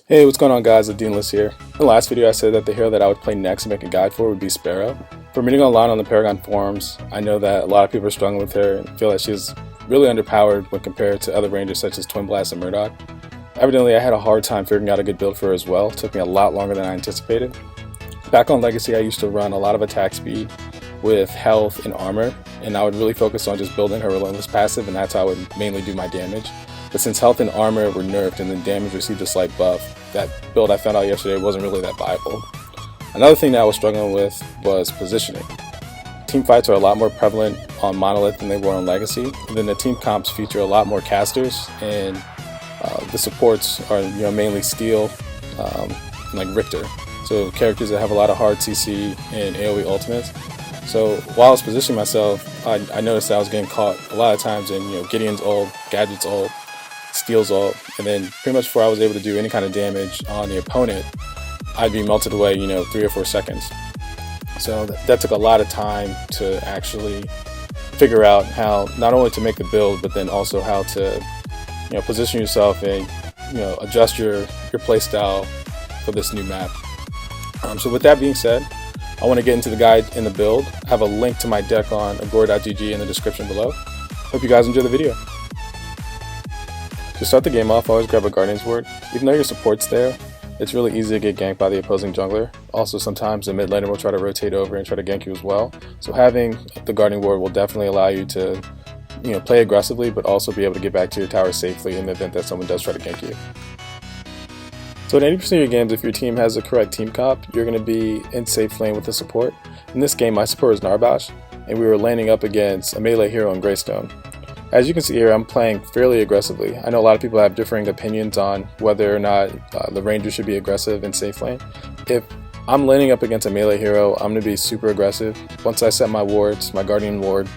Hey, what's going on guys, Everdeen here. In the last video I said that the hero that I would play next and make a guide for would be Sparrow. From reading online on the Paragon forums, I know that a lot of people are struggling with her and feel that she's really underpowered when compared to other rangers such as Twin Blast and Murdoch. Evidently I had a hard time figuring out a good build for her as well. It took me a lot longer than I anticipated. Back on Legacy I used to run a lot of attack speed with health and armor, and I would really focus on just building her relentless passive, and that's how I would mainly do my damage. But since health and armor were nerfed and then damage received a slight buff, that build I found out yesterday wasn't really that viable. Another thing that I was struggling with was positioning. Team fights are a lot more prevalent on Monolith than they were on Legacy, and then the team comps feature a lot more casters, and the supports are mainly Steel, like Richter. So characters that have a lot of hard CC and AoE ultimates. So while I was positioning myself, I noticed that I was getting caught a lot of times in Gideon's ult, Gadget's ult, Steel's ult, and then pretty much before I was able to do any kind of damage on the opponent, I'd be melted away 3 or 4 seconds. So that took a lot of time to actually figure out how not only to make the build, but then also how to position yourself and adjust your playstyle for this new map. So with that being said, I want to get into the guide and the build. I have a link to my deck on agora.gg in the description below. Hope you guys enjoy the video. To start the game off, always grab a Guardian's Ward. Even though your support's there, it's really easy to get ganked by the opposing jungler. Also, sometimes the mid laner will try to rotate over and try to gank you as well. So having the Guardian Ward will definitely allow you to play aggressively, but also be able to get back to your tower safely in the event that someone does try to gank you. So in 80% of your games, if your team has the correct team comp, you're going to be in safe lane with the support. In this game, my support is Narbash, and we were laning up against a melee hero in Greystone. As you can see here, I'm playing fairly aggressively. I know a lot of people have differing opinions on whether or not the ranger should be aggressive in safe lane. If I'm laning up against a melee hero, I'm going to be super aggressive. Once I set my wards, my Guardian Ward,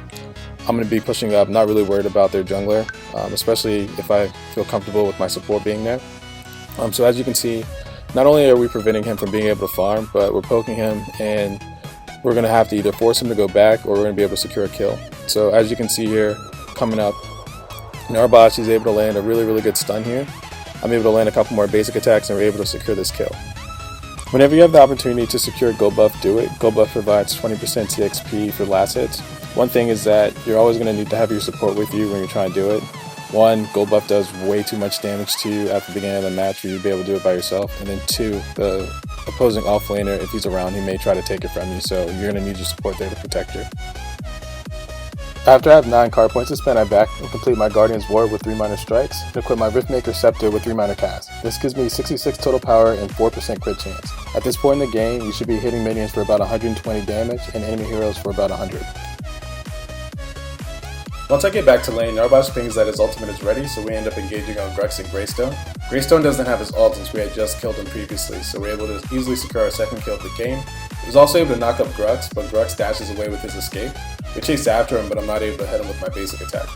I'm going to be pushing up, not really worried about their jungler, especially if I feel comfortable with my support being there. So as you can see, not only are we preventing him from being able to farm, but we're poking him, and we're going to have to either force him to go back or we're going to be able to secure a kill. So as you can see here, coming up, Narbash is able to land a really good stun here. I'm able to land a couple more basic attacks and we're able to secure this kill. Whenever you have the opportunity to secure Go Buff, do it. Go Buff provides 20% TXP for last hits. One thing is that you're always going to need to have your support with you when you're trying to do it. One, Go Buff does way too much damage to you at the beginning of the match for you to be able to do it by yourself. And then two, the opposing offlaner, if he's around, he may try to take it from you, so you're going to need your support there to protect you. After I have 9 card points to spend, I back and complete my Guardian's Ward with 3 minor strikes and equip my Riftmaker Scepter with 3 minor casts. This gives me 66 total power and 4% crit chance. At this point in the game, you should be hitting minions for about 120 damage and enemy heroes for about 100. Once I get back to lane, Narbash pings that his ultimate is ready, so we end up engaging on Grux and Greystone. Greystone doesn't have his ult since we had just killed him previously, so we're able to easily secure our second kill of the game. He was also able to knock up Grux, but Grux dashes away with his escape. We chase after him, but I'm not able to hit him with my basic attack.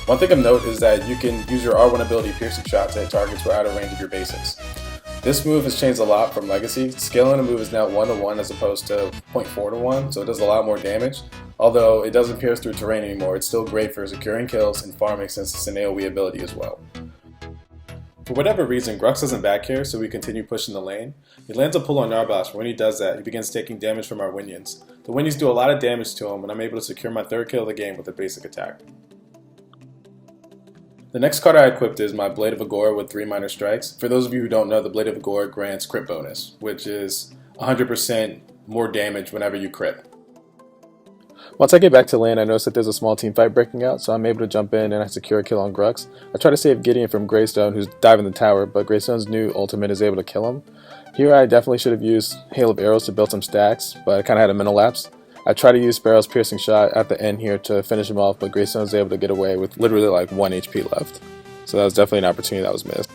One thing of note is that you can use your R1 ability Piercing Shot to hit targets who are out of range of your basics. This move has changed a lot from Legacy. Scaling a move is now 1-to-1 as opposed to 0.4-to-1, so it does a lot more damage. Although it doesn't pierce through terrain anymore, it's still great for securing kills and farming since it's an AoE ability as well. For whatever reason, Grux isn't back here, so we continue pushing the lane. He lands a pull on Narbash, but when he does that, he begins taking damage from our Winions. The Winions do a lot of damage to him, and I'm able to secure my 3rd kill of the game with a basic attack. The next card I equipped is my Blade of Agora with 3 minor strikes. For those of you who don't know, the Blade of Agora grants crit bonus, which is 100% more damage whenever you crit. Once I get back to lane, I notice that there's a small team fight breaking out, so I'm able to jump in and I secure a kill on Grux. I try to save Gideon from Greystone, who's diving the tower, but Greystone's new ultimate is able to kill him. Here I definitely should have used Hail of Arrows to build some stacks, but I kind of had a mental lapse. I tried to use Sparrow's Piercing Shot at the end here to finish him off, but Greystone was able to get away with literally like 1 HP left. So that was definitely an opportunity that was missed.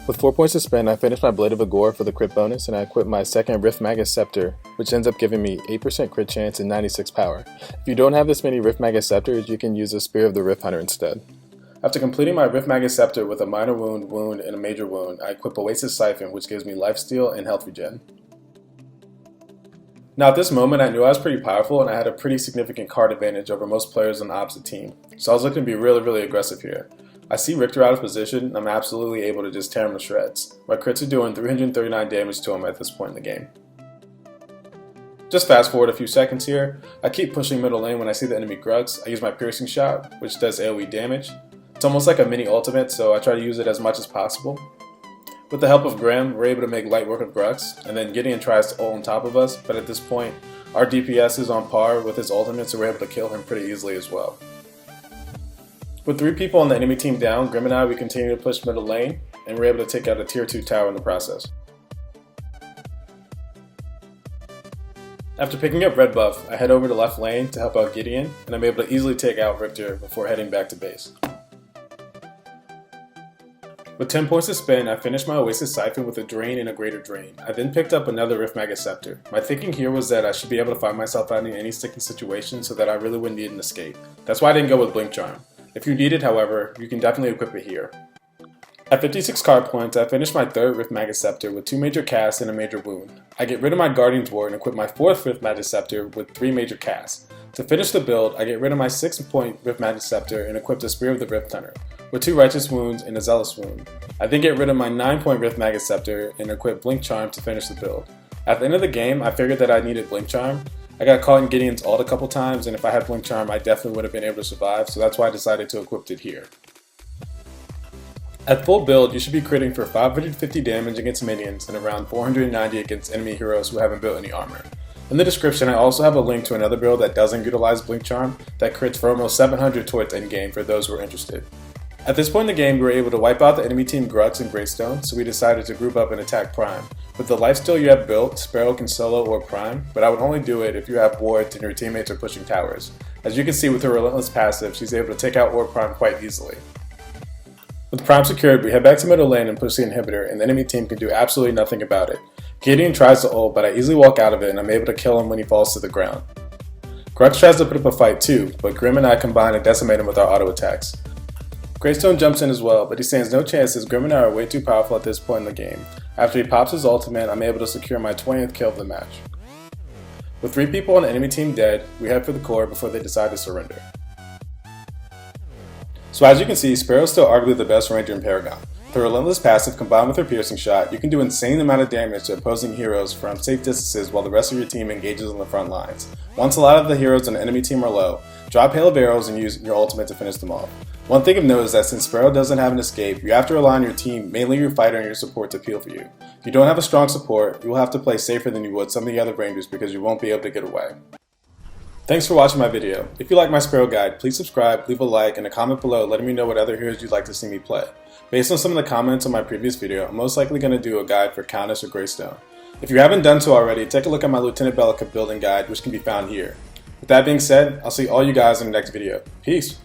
With 4 points to spend, I finished my Blade of Agora for the crit bonus, and I equipped my second Riftmagus Scepter, which ends up giving me 8% crit chance and 96 power. If you don't have this many Riftmagus Scepters, you can use a Spear of the Rift Hunter instead. After completing my Riftmagus Scepter with a minor wound, and a major wound, I equip Oasis Siphon, which gives me lifesteal and health regen. Now at this moment, I knew I was pretty powerful and I had a pretty significant card advantage over most players on the opposite team, so I was looking to be really aggressive here. I see Richter out of position, and I'm absolutely able to just tear him to shreds. My crits are doing 339 damage to him at this point in the game. Just fast forward a few seconds here, I keep pushing middle lane when I see the enemy Grugs. I use my piercing shot, which does AoE damage. It's almost like a mini ultimate, so I try to use it as much as possible. With the help of Graham, we're able to make light work of Grugs, and then Gideon tries to ult on top of us, but at this point, our DPS is on par with his ultimate, so we're able to kill him pretty easily as well. With 3 people on the enemy team down, Grim and I, we continue to push middle lane, and we're able to take out a tier 2 tower in the process. After picking up red buff, I head over to left lane to help out Gideon, and I'm able to easily take out Richter before heading back to base. With 10 points to spend, I finished my Oasis Siphon with a Drain and a Greater Drain. I then picked up another Rift Magus Scepter. My thinking here was that I should be able to find myself out in any sticky situation so that I really wouldn't need an escape. That's why I didn't go with Blink Charm. If you need it, however, you can definitely equip it here. At 56 card points, I finished my 3rd Rift Magus Scepter with 2 major casts and a major wound. I get rid of my Guardian's Ward and equip my 4th Rift Magus Scepter with 3 major casts. To finish the build, I get rid of my 6-point Rift Magus Scepter and equip the Spear of the Rift Hunter with 2 Righteous Wounds and a Zealous Wound. I then get rid of my 9-point Rift Magus Scepter and equip Blink Charm to finish the build. At the end of the game, I figured that I needed Blink Charm. I got caught in Gideon's ult a couple times, and if I had Blink Charm, I definitely would have been able to survive, so that's why I decided to equip it here. At full build, you should be critting for 550 damage against minions and around 490 against enemy heroes who haven't built any armor. In the description, I also have a link to another build that doesn't utilize Blink Charm that crits for almost 700 towards endgame for those who are interested. At this point in the game, we were able to wipe out the enemy team Grugs and Greystone, so we decided to group up and attack Prime. With the lifesteal you have built, Sparrow can solo or Prime, but I would only do it if you have wards and your teammates are pushing towers. As you can see with her Relentless passive, she's able to take out Ward Prime quite easily. With Prime secured, we head back to middle lane and push the inhibitor, and the enemy team can do absolutely nothing about it. Gideon tries to ult, but I easily walk out of it and I'm able to kill him when he falls to the ground. Grugs tries to put up a fight too, but Grim and I combine and decimate him with our auto attacks. Greystone jumps in as well, but he stands no chance as Grim and I are way too powerful at this point in the game. After he pops his ultimate, I'm able to secure my 20th kill of the match. With 3 people on the enemy team dead, we head for the core before they decide to surrender. So as you can see, Sparrow is still arguably the best ranger in Paragon. With her Relentless passive combined with her piercing shot, you can do insane amount of damage to opposing heroes from safe distances while the rest of your team engages on the front lines. Once a lot of the heroes on the enemy team are low, drop Hail of Arrows and use your ultimate to finish them off. One thing of note is that since Sparrow doesn't have an escape, you have to rely on your team, mainly your fighter and your support, to peel for you. If you don't have a strong support, you will have to play safer than you would some of the other rangers because you won't be able to get away. Thanks for watching my video. If you like my Sparrow guide, please subscribe, leave a like, and a comment below letting me know what other heroes you'd like to see me play. Based on some of the comments on my previous video, I'm most likely going to do a guide for Katniss or Greystone. If you haven't done so already, take a look at my Lieutenant Bellica building guide, which can be found here. With that being said, I'll see all you guys in the next video. Peace!